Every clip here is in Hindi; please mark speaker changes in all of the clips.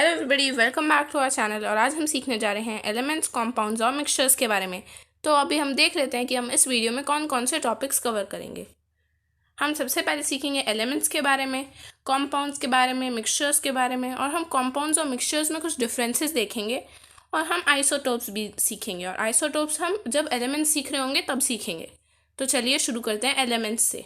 Speaker 1: Hello everybody, welcome back to our channel. और आज हम सीखने जा रहे हैं एलिमेंट्स, कंपाउंड्स और मिक्सचर्स के बारे में। तो अभी हम देख लेते हैं कि हम इस वीडियो में कौन कौन से टॉपिक्स कवर करेंगे। हम सबसे पहले सीखेंगे एलिमेंट्स के बारे में, कंपाउंड्स के बारे में, मिक्सचर्स के बारे में, और हम कंपाउंड्स और मिक्सचर्स में कुछ डिफरेंसेस देखेंगे। और हम आइसोटोप्स भी सीखेंगे, और आइसोटोप्स हम जब एलिमेंट्स सीख रहे होंगे तब सीखेंगे। तो चलिए शुरू करते हैं एलिमेंट्स से।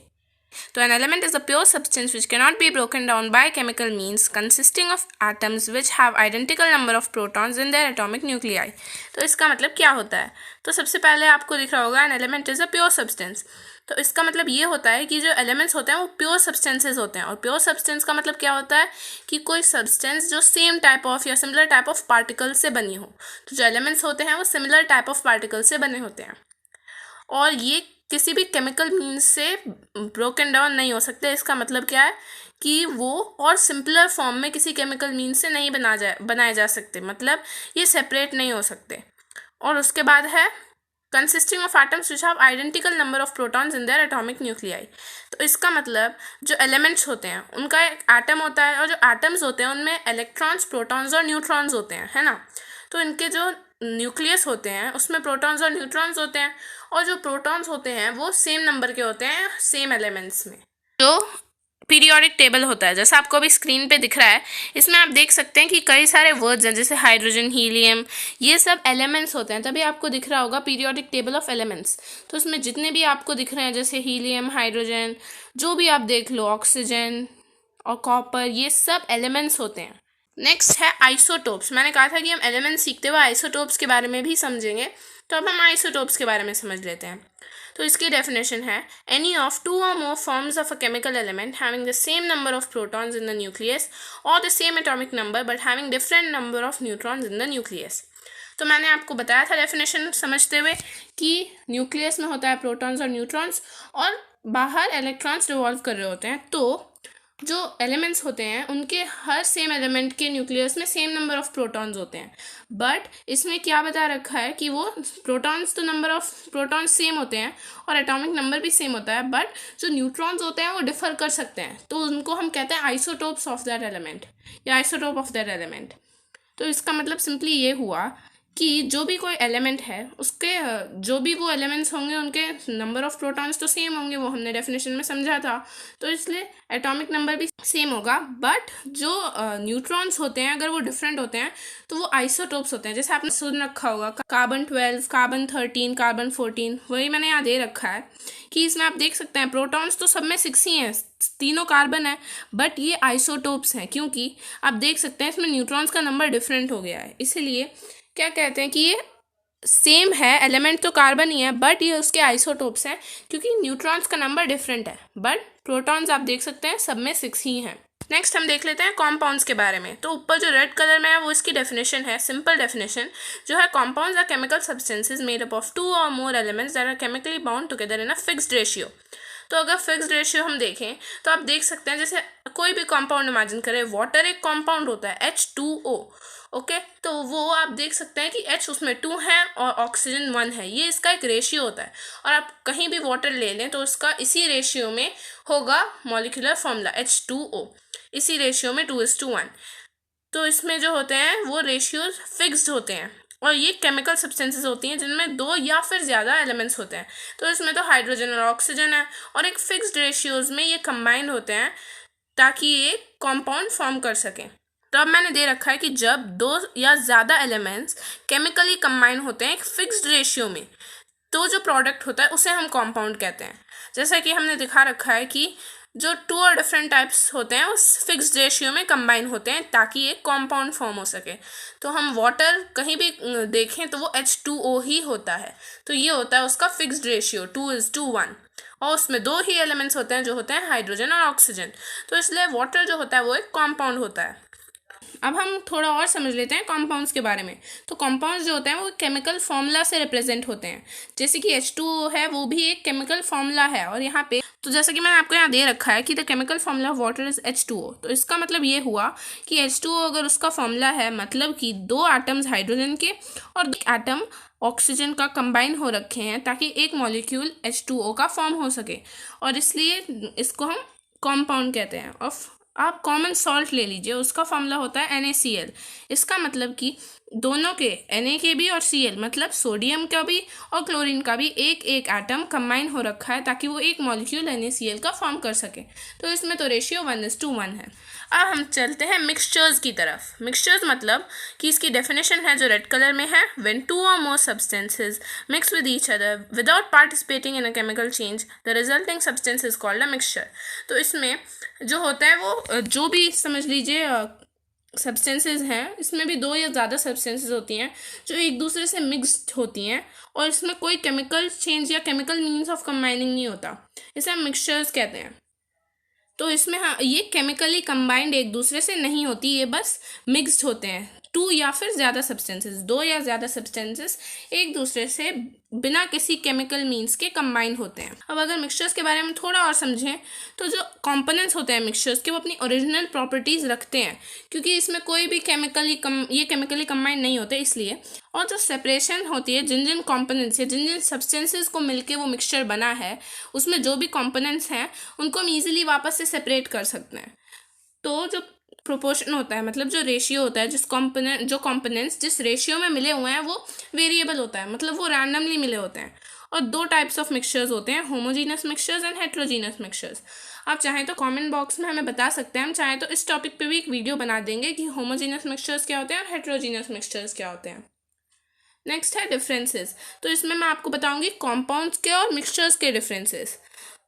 Speaker 1: So an element is a pure substance which cannot be broken down by chemical means, consisting of atoms which have identical number of protons in their atomic nuclei. तो इसका मतलब क्या होता है? तो सबसे पहले आपको दिख रहा होगा an element is a pure substance. तो इसका मतलब ये होता है कि जो एलिमेंट्स होते हैं वो प्योर सब्सटेंसेज होते हैं। और प्योर सब्सटेंस का मतलब क्या होता है कि कोई सब्सटेंस जो सेम टाइप ऑफ या सिमिलर टाइप ऑफ पार्टिकल से बनी हो। तो जो एलिमेंट्स होते हैं वो सिमिलर टाइप ऑफ पार्टिकल से बने होते हैं, और ये किसी भी केमिकल मीन्स से ब्रोकन डाउन नहीं हो सकते। इसका मतलब क्या है कि वो और सिंपलर फॉर्म में किसी केमिकल मीन्स से नहीं बनाए जा सकते, मतलब ये सेपरेट नहीं हो सकते। और उसके बाद है consisting of atoms which have identical number of protons in their atomic nuclei. तो इसका मतलब जो एलिमेंट्स होते हैं उनका एक एटम होता है, और जो एटम्स होते हैं उनमें इलेक्ट्रॉन्स, प्रोटॉन्स और न्यूट्रॉन्स होते हैं, है ना। तो इनके जो न्यूक्लियस होते हैं उसमें प्रोटॉन्स और न्यूट्रॉन्स होते हैं, और जो प्रोटॉन्स होते हैं वो सेम नंबर के होते हैं सेम एलिमेंट्स में। जो पीरियोडिक टेबल होता है, जैसा आपको अभी स्क्रीन पे दिख रहा है, इसमें आप देख सकते हैं कि कई सारे वर्ड्स हैं, जैसे हाइड्रोजन, हीलियम, ये सब एलिमेंट्स होते हैं। तभी आपको दिख रहा होगा पीरियोडिक टेबल ऑफ एलिमेंट्स। तो उसमें जितने भी आपको दिख रहे हैं, जैसे हीलियम, हाइड्रोजन, जो भी आप देख लो, ऑक्सीजन और कॉपर, ये सब एलिमेंट्स होते हैं। नेक्स्ट है आइसोटोप्स। मैंने कहा था कि हम एलिमेंट्स सीखते हुए आइसोटोप्स के बारे में भी समझेंगे, तो अब हम आइसोटोप्स के बारे में समझ लेते हैं। तो इसकी डेफिनेशन है any of two or more forms of a chemical element having the same number of protons in the nucleus और the same atomic number but having different number of neutrons in the nucleus. तो मैंने आपको बताया था डेफिनेशन समझते हुए कि न्यूक्लियस में होता है प्रोटॉन्स और न्यूट्रॉन्स, और बाहर इलेक्ट्रॉन्स रिवॉल्व कर रहे होते हैं। तो जो एलिमेंट्स होते हैं उनके हर सेम एलिमेंट के न्यूक्लियस में सेम नंबर ऑफ प्रोटॉन्स होते हैं, बट इसमें क्या बता रखा है कि वो प्रोटॉन्स, तो नंबर ऑफ प्रोटॉन्स सेम होते हैं और एटॉमिक नंबर भी सेम होता है, बट जो न्यूट्रॉन्स होते हैं वो डिफर कर सकते हैं। तो उनको हम कहते हैं आइसोटोप्स ऑफ दैट एलिमेंट या आइसोटोप ऑफ दैट एलिमेंट। तो इसका मतलब सिंपली ये हुआ कि जो भी कोई एलिमेंट है उसके जो भी वो एलिमेंट्स होंगे उनके नंबर ऑफ प्रोटॉन्स तो सेम होंगे, वो हमने डेफिनेशन में समझा था। तो इसलिए एटॉमिक नंबर भी सेम होगा, बट जो न्यूट्रॉन्स होते हैं अगर वो डिफरेंट होते हैं तो वो आइसोटोप्स होते हैं। जैसे आपने सुन रखा होगा कार्बन 12, कार्बन 13, कार्बन 14, वही मैंने यहाँ दे रखा है कि इसमें आप देख सकते हैं प्रोटॉन्स तो सब में 6 ही हैं, तीनों कार्बन है, बट ये आइसोटोप्स हैं क्योंकि आप देख सकते हैं इसमें न्यूट्रॉन्स का नंबर डिफरेंट हो गया है। इसीलिए क्या कहते हैं कि ये सेम है, एलिमेंट तो कार्बन ही है, बट ये उसके आइसोटोप्स हैं क्योंकि न्यूट्रॉन्स का नंबर डिफरेंट है, बट प्रोटॉन्स आप देख सकते हैं सब में 6 ही हैं। नेक्स्ट हम देख लेते हैं कॉम्पाउंड्स के बारे में। तो ऊपर जो रेड कलर में है वो इसकी डेफिनेशन है, सिंपल डेफिनेशन जो है compounds are chemical substances made up of 2 और more elements that are chemically bound together in a fixed ratio. तो अगर फिक्स्ड रेशियो हम देखें तो आप देख सकते हैं, जैसे कोई भी कॉम्पाउंड इमेजिन करें, वाटर एक कॉम्पाउंड होता है H2O, ओके। तो वो आप देख सकते हैं कि H उसमें 2 है और ऑक्सीजन 1 है, ये इसका एक रेशियो होता है। और आप कहीं भी वाटर ले लें तो इसका इसी रेशियो में होगा मॉलिक्यूलर फॉर्मूला H2O, इसी रेशियो में 2:1। तो इसमें जो होते हैं वो रेशियोज फिक्स्ड होते हैं, और ये केमिकल सब्सटेंसेस होती हैं जिनमें 2 या फिर ज़्यादा एलिमेंट्स होते हैं। तो इसमें तो हाइड्रोजन और ऑक्सीजन है, और एक फिक्स्ड रेशियोज में ये कंबाइंड होते हैं ताकि ये कॉम्पाउंड फॉर्म कर सकें। तो अब मैंने दे रखा है कि जब 2 या ज़्यादा एलिमेंट्स केमिकली कंबाइन होते हैं एक फिक्स्ड रेशियो में, तो जो प्रोडक्ट होता है उसे हम कॉम्पाउंड कहते हैं। जैसा कि हमने दिखा रखा है कि जो 2 और डिफरेंट टाइप्स होते हैं उस फिक्स्ड रेशियो में कंबाइन होते हैं ताकि एक कॉम्पाउंड फॉर्म हो सके। तो हम वाटर कहीं भी देखें तो वो H2O ही होता है, तो ये होता है उसका फिक्स्ड रेशियो 2:1, और उसमें 2 ही एलिमेंट्स होते हैं जो होते हैं हाइड्रोजन और ऑक्सीजन। तो इसलिए वाटर जो होता है वो एक कॉम्पाउंड होता है। अब हम थोड़ा और समझ लेते हैं कॉम्पाउंड्स के बारे में। तो कॉम्पाउंड्स जो होते हैं वो केमिकल फॉर्मूला से रिप्रेजेंट होते हैं, जैसे कि H2O है वो भी एक केमिकल फॉर्मूला है। और यहाँ पे तो जैसा कि मैंने आपको यहाँ दे रखा है कि the chemical formula of water is H2O। तो इसका मतलब ये हुआ कि H2O अगर उसका फॉर्मूला है, मतलब कि 2 एटम्स हाइड्रोजन के और 2 एटम ऑक्सीजन का कंबाइन हो रखे हैं ताकि एक मॉलिक्यूल H2O का फॉर्म हो सके, और इसलिए इसको हम कॉम्पाउंड कहते हैं ऑफ आप कॉमन सॉल्ट ले लीजिए, उसका फॉर्मूला होता है NaCl। इसका मतलब कि दोनों के Na के भी और Cl मतलब सोडियम का भी और क्लोरीन का भी एक एक एटम कंबाइन हो रखा है ताकि वो एक मॉलिक्यूल NaCl का फॉर्म कर सके। तो इसमें तो रेशियो 1:1 है। अब हम चलते हैं मिक्सचर्स की तरफ। मिक्सचर्स मतलब कि इसकी डेफिनेशन है जो रेड कलर में है, when to or more substances mix with each other without participating in a chemical change the resulting substance is called a mixture. तो इसमें जो होता है वो जो भी समझ लीजिए सब्सटेंसेस हैं, इसमें भी दो या ज़्यादा सब्सटेंसेस होती हैं जो एक दूसरे से मिक्स्ड होती हैं और इसमें कोई केमिकल चेंज या केमिकल मीन्स ऑफ कंबाइनिंग नहीं होता, इसे हम मिक्सचर्स कहते हैं। तो इसमें हाँ, ये केमिकली कंबाइंड एक दूसरे से नहीं होती, ये बस मिक्स्ड होते हैं। टू या फिर ज़्यादा सब्सटेंसेस, दो या ज़्यादा सब्सटेंसेस एक दूसरे से बिना किसी केमिकल मीन्स के कंबाइंड होते हैं। अब अगर मिक्सचर्स के बारे में थोड़ा और समझें तो जो कंपोनेंट्स होते हैं मिक्सचर्स के वो अपनी ओरिजिनल प्रॉपर्टीज़ रखते हैं, क्योंकि इसमें कोई भी ये केमिकली कंबाइंड नहीं होते इसलिए। और जो सेपरेशन होती है जिन जिन कंपोनेंट्स या जिन जिन सब्सटेंसेस को मिलके वो मिक्सचर बना है, उसमें जो भी कंपोनेंट्स हैं उनको हम ईजिली वापस से सेपरेट कर सकते हैं। तो जो प्रोपोर्शन होता है मतलब जो रेशियो होता है, जो कंपोनेंट्स जिस रेशियो में मिले हुए हैं वो वेरिएबल होता है, मतलब वो रैंडमली मिले होते हैं। और दो टाइप्स ऑफ मिक्सचर्स होते हैं, homogeneous mixtures and heterogeneous mixtures. आप चाहें तो कमेंट बॉक्स में हमें बता सकते हैं, हम चाहें तो इस टॉपिक पे भी एक वीडियो बना देंगे कि होमोजीनस मिक्सचर्स क्या होते हैं और हेट्रोजीनस मिक्सचर्स क्या होते हैं। नेक्स्ट है डिफरेंसेस। तो इसमें मैं आपको बताऊंगी कॉम्पाउंड्स के और मिक्सचर्स के डिफरेंसेस।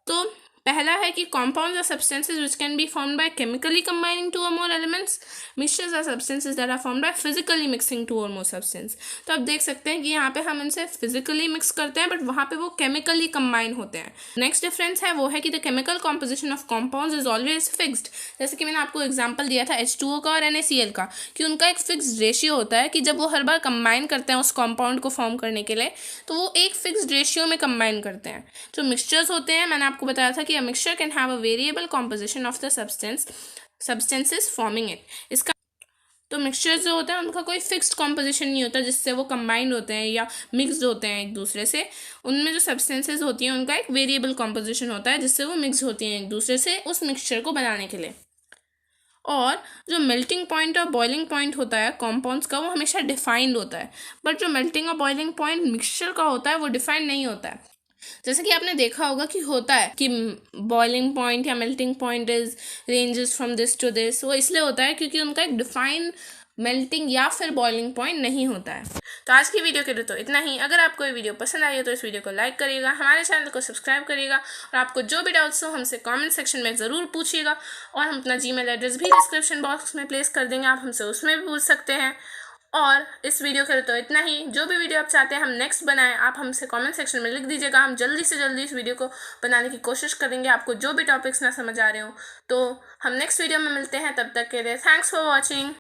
Speaker 1: तो पहला है कि compounds are substances which can be formed by chemically combining two or more elements. Mixtures are substances that are formed by physically mixing two or more substances. तो आप देख सकते हैं कि यहाँ पे हम इनसे फिजिकली मिक्स करते हैं बट वहाँ पे वो केमिकली कंबाइन होते हैं। नेक्स्ट डिफरेंस है वो है कि the chemical composition of compounds is always fixed. जैसे कि मैंने आपको एग्जाम्पल दिया था H2O का और NaCl का, कि उनका एक फिक्स्ड रेशियो होता है कि जब वो हर बार कंबाइन करते हैं उस कॉम्पाउंड को फॉर्म करने के लिए तो वो एक फिक्स्ड रेशियो में कंबाइन करते हैं। जो मिक्सचर्स होते हैं मैंने आपको बताया था कि a mixture can have a variable composition of the substances forming it. इसका तो मिक्सचर जो होता है उनका कोई फिक्स्ड कॉम्पोजिशन नहीं होता जिससे वो कंबाइंड होते हैं या मिक्स्ड होते हैं एक दूसरे से। उनमें जो सब्सटेंसेस होती हैं उनका एक वेरिएबल कॉम्पोजिशन होता है जिससे वो मिक्स होती हैं एक दूसरे से उस मिक्सचर को बनाने के लिए। और जो मेल्टिंग पॉइंट और बॉइलिंग पॉइंट होता है कॉम्पाउंड्स का वो हमेशा डिफाइंड होता है, बट जो मेल्टिंग और बॉइलिंग पॉइंट मिक्सचर का होता है वो डिफाइंड नहीं होता है। जैसे कि आपने देखा होगा कि होता है कि बॉइलिंग पॉइंट या melting point is ranges from this to this, वो इसलिए होता है क्योंकि उनका एक डिफाइंड मेल्टिंग या फिर बॉइलिंग पॉइंट नहीं होता है। तो आज की वीडियो के लिए तो इतना ही। अगर आपको ये वीडियो पसंद आई है तो इस वीडियो को लाइक करिएगा, हमारे चैनल को सब्सक्राइब करिएगा और आपको जो भी डाउट्स हो हमसे कमेंट सेक्शन में ज़रूर पूछिएगा। और हम अपना जीमेल एड्रेस भी डिस्क्रिप्शन बॉक्स में प्लेस कर देंगे, आप हमसे उसमें भी पूछ सकते हैं। और इस वीडियो के लिए तो इतना ही। जो भी वीडियो आप चाहते हैं हम नेक्स्ट बनाएं आप हमसे कमेंट सेक्शन में लिख दीजिएगा, हम जल्दी से जल्दी इस वीडियो को बनाने की कोशिश करेंगे। आपको जो भी टॉपिक्स ना समझ आ रहे हो तो हम नेक्स्ट वीडियो में मिलते हैं, तब तक के लिए थैंक्स फॉर वॉचिंग।